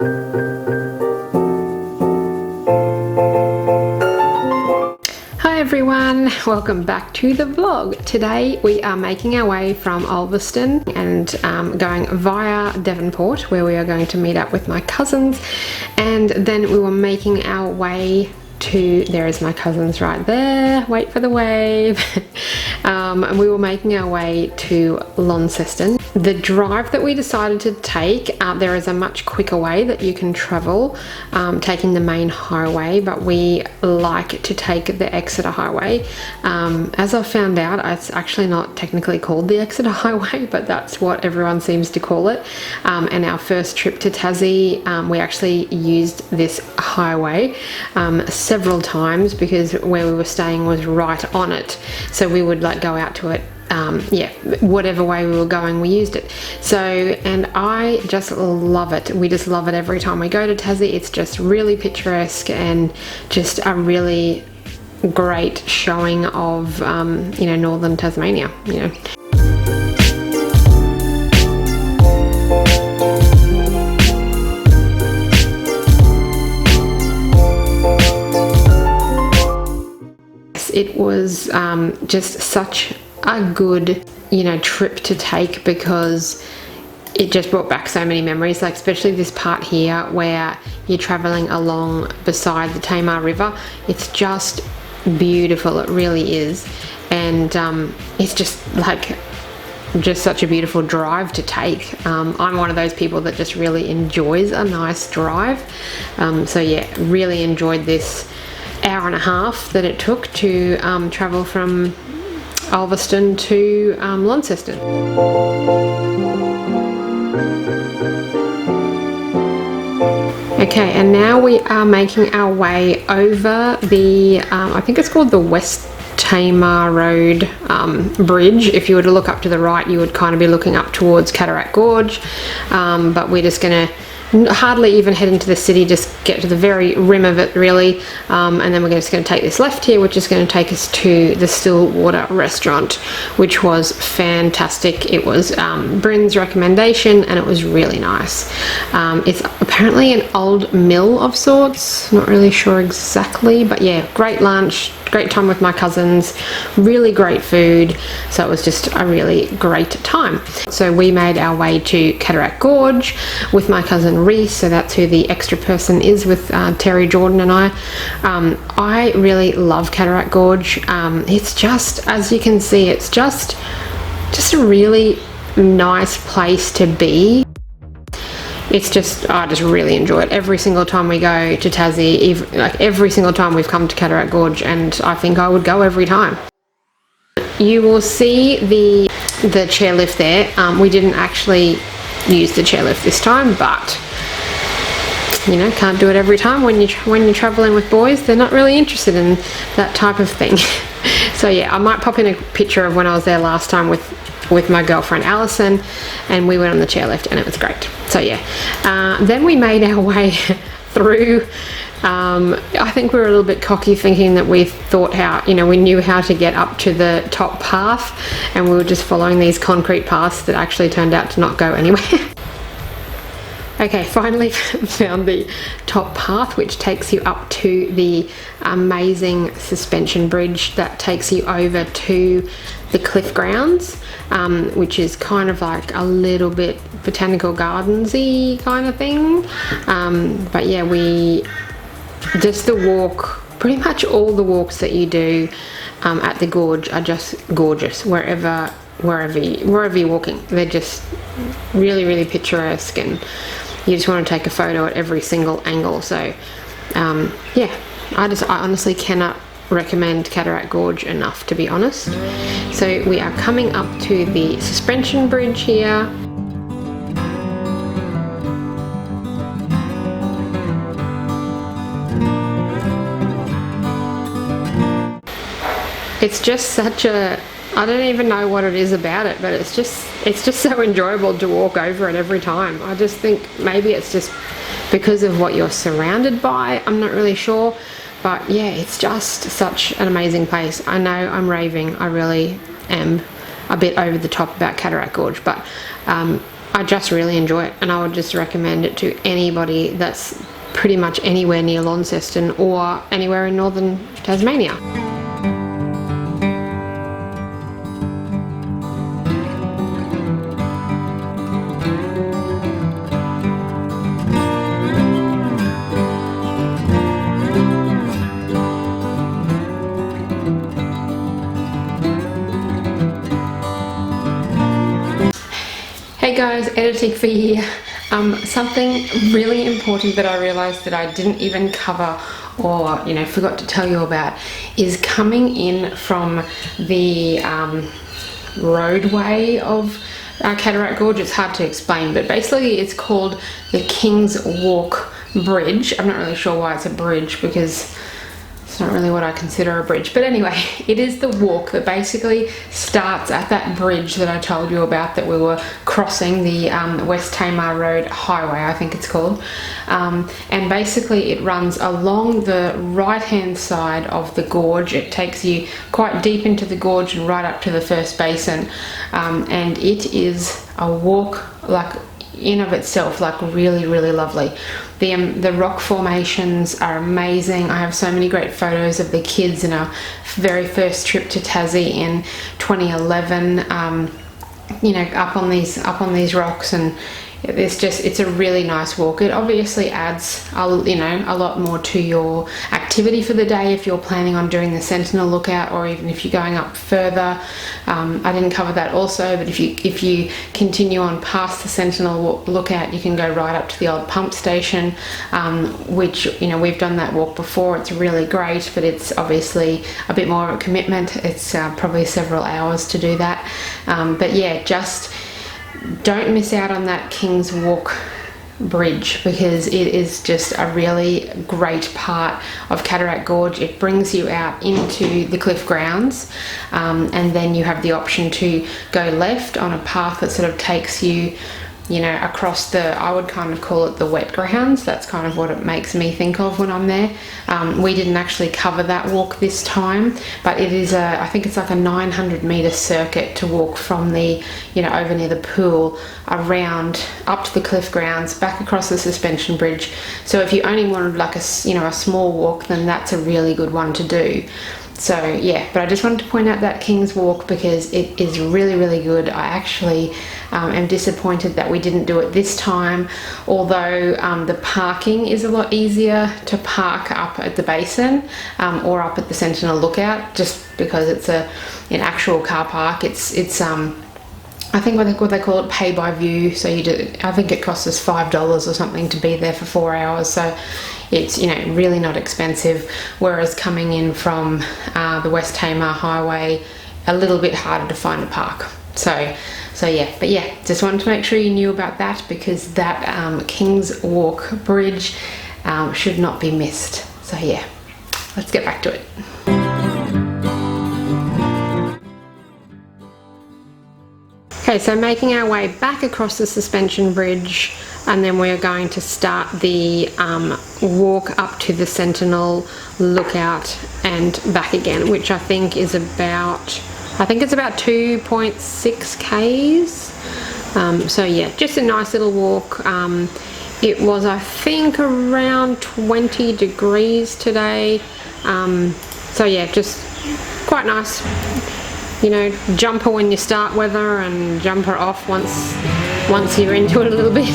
Hi everyone, welcome back to the vlog. Today we are making our way from Ulverston and going via Devonport, where we are going to meet up with my cousins, and then we were making our way to, there is my cousins right there, wait for the wave. And we were making our way to Launceston. The drive that we decided to take, there is a much quicker way that you can travel, taking the main highway, but we like to take the Exeter Highway. As I found out, it's actually not technically called the Exeter Highway, but that's what everyone seems to call it. And our first trip to Tassie, we actually used this highway several times because where we were staying was right on it, so we would like go out to it. Yeah, whatever way we were going, we used it. So, and I just love it. We just love it every time we go to Tassie. It's just really picturesque and just a really great showing of you know, northern Tasmania, you know. It was just such a good, you know, trip to take because it just brought back so many memories, like especially this part here where you're traveling along beside the Tamar River. It's just beautiful, it really is. And it's just like such a beautiful drive to take. I'm one of those people that just really enjoys a nice drive. So yeah, really enjoyed this hour and a half that it took to travel from Ulverston to Launceston. Okay, and now we are making our way over the, I think it's called the West Tamar Road bridge. If you were to look up to the right, you would kind of be looking up towards Cataract Gorge, but we're just gonna hardly even head into the city, just get to the very rim of it really, and then we're just going to take this left here, which is going to take us to the Stillwater restaurant, which was fantastic. It was Bryn's recommendation and it was really nice. It's apparently an old mill of sorts, not really sure exactly, but yeah, great lunch, great time with my cousins, really great food, so it was just a really great time. So we made our way to Cataract Gorge with my cousin Reese, so that's who the extra person is with Terry, Jordan and I really love Cataract Gorge. It's just, as you can see, it's just a really nice place to be. It's just, I just really enjoy it every single time we go to Tassie, like every single time we've come to Cataract Gorge, and I think I would go every time. You will see the chairlift there. We didn't actually use the chairlift this time, but you know, can't do it every time. When you're traveling with boys, they're not really interested in that type of thing. So yeah, I might pop in a picture of when I was there last time with my girlfriend Alison, and we went on the chairlift and it was great. So yeah, then we made our way through. I think we were a little bit cocky thinking that we thought we knew how to get up to the top path, and we were just following these concrete paths that actually turned out to not go anywhere. Okay, finally found the top path, which takes you up to the amazing suspension bridge that takes you over to the cliff grounds, which is kind of like a little bit botanical gardensy kind of thing. But yeah, just the walk, pretty much all the walks that you do at the gorge are just gorgeous. Wherever you're walking, they're just really, really picturesque, and you just want to take a photo at every single angle. So yeah, I honestly cannot recommend Cataract Gorge enough, to be honest. So we are coming up to the suspension bridge here. It's just such a, I don't even know what it is about it, but it's just so enjoyable to walk over it every time. I just think maybe it's just because of what you're surrounded by, I'm not really sure, but yeah, it's just such an amazing place. I know I'm raving, I really am a bit over the top about Cataract Gorge, but I just really enjoy it, and I would just recommend it to anybody that's pretty much anywhere near Launceston or anywhere in northern Tasmania. Hey guys, editing for here. Something really important that I realized that I didn't even cover or forgot to tell you about is coming in from the roadway of Cataract Gorge. It's hard to explain, but basically it's called the King's Walk Bridge. I'm not really sure why it's a bridge because it's not really what I consider a bridge, but anyway, it is the walk that basically starts at that bridge that I told you about that we were crossing, the West Tamar Road Highway, I think it's called, and basically it runs along the right hand side of the gorge. It takes you quite deep into the gorge and right up to the first basin, and it is a walk like in of itself, like really lovely. The rock formations are amazing. I have so many great photos of the kids in our very first trip to Tassie in 2011, up on these rocks, and it's a really nice walk. It obviously adds a lot more to your activity for the day if you're planning on doing the Sentinel Lookout, or even if you're going up further. I didn't cover that also, but if you continue on past the Sentinel Lookout, you can go right up to the old pump station, which we've done that walk before. It's really great, but it's obviously a bit more of a commitment. It's probably several hours to do that, but yeah, just don't miss out on that King's Walk bridge because it is just a really great part of Cataract Gorge. It brings you out into the cliff grounds, and then you have the option to go left on a path that sort of takes you across I would kind of call it the wet grounds. That's kind of what it makes me think of when I'm there. We didn't actually cover that walk this time, but it is I think it's like a 900 meter circuit to walk from the, over near the pool, around up to the cliff grounds, back across the suspension bridge. So if you only wanted like a small walk, then that's a really good one to do. So yeah, but I just wanted to point out that King's Walk because it is really good. I actually am disappointed that we didn't do it this time, although the parking is a lot easier to park up at the Basin or up at the Sentinel Lookout, just because it's an actual car park. It's I think what they call it, pay by view. So I think it costs us $5 or something to be there for 4 hours. So it's really not expensive. Whereas coming in from the West Tamar Highway, a little bit harder to find a park. So yeah, but yeah, just wanted to make sure you knew about that because that King's Walk Bridge should not be missed. So yeah, let's get back to it. Okay, so making our way back across the suspension bridge, and then we're going to start the walk up to the Sentinel Lookout and back again, which I think is about 2.6 k's. So yeah, just a nice little walk. It was, I think, around 20 degrees today. So yeah, just quite nice. Jumper when you start weather and jumper off once you're into it a little bit.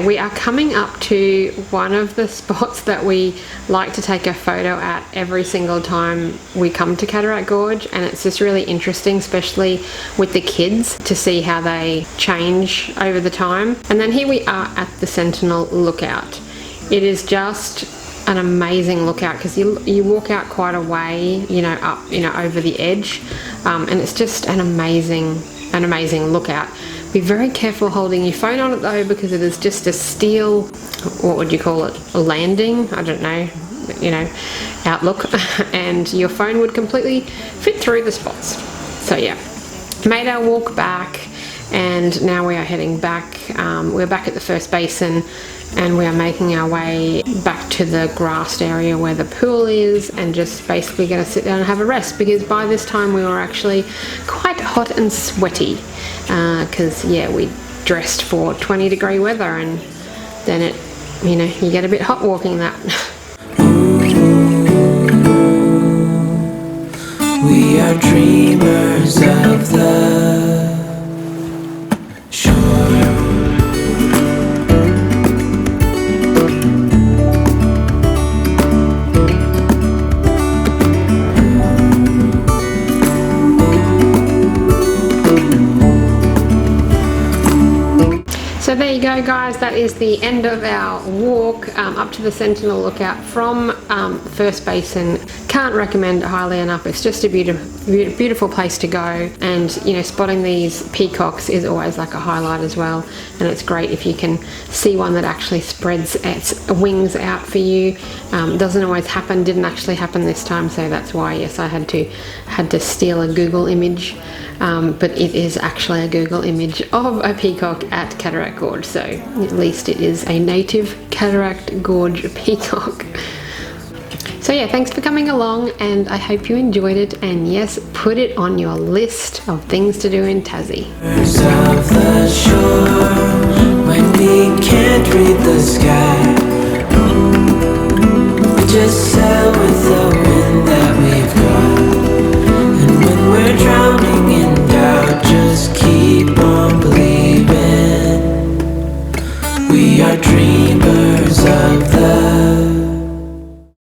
We are coming up to one of the spots that we like to take a photo at every single time we come to Cataract Gorge, and it's just really interesting, especially with the kids, to see how they change over the time. And then here we are at the Sentinel Lookout. It is just an amazing lookout because you walk out quite a way, you know, up, you know, over the edge, and it's just an amazing lookout. Be very careful holding your phone on it though, because it is just a steel, what would you call it, a landing, I don't know, you know, outlook, and your phone would completely fit through the spots. So yeah, made our walk back, and now we are heading back. We're back at the first basin, and we are making our way back to the grassed area where the pool is, and just basically going to sit down and have a rest, because by this time we were actually quite hot and sweaty, because yeah, we dressed for 20-degree weather, and then it, you know, you get a bit hot walking that. We are dreamers of the shore. So there you go, guys, that is the end of our walk up to the Sentinel Lookout from First Basin. Can't recommend it highly enough. It's just a beautiful place to go, and you know, spotting these peacocks is always like a highlight as well, and it's great if you can see one that actually spreads its wings out for you. Doesn't always happen, didn't actually happen this time, so that's why, yes, I had to steal a Google image. But it is actually a Google image of a peacock at Cataract Gorge, so at least it is a native Cataract Gorge peacock. So yeah, thanks for coming along, and I hope you enjoyed it, and yes, put it on your list of things to do in Tassie. Of the shore, when we can't read the sky, we just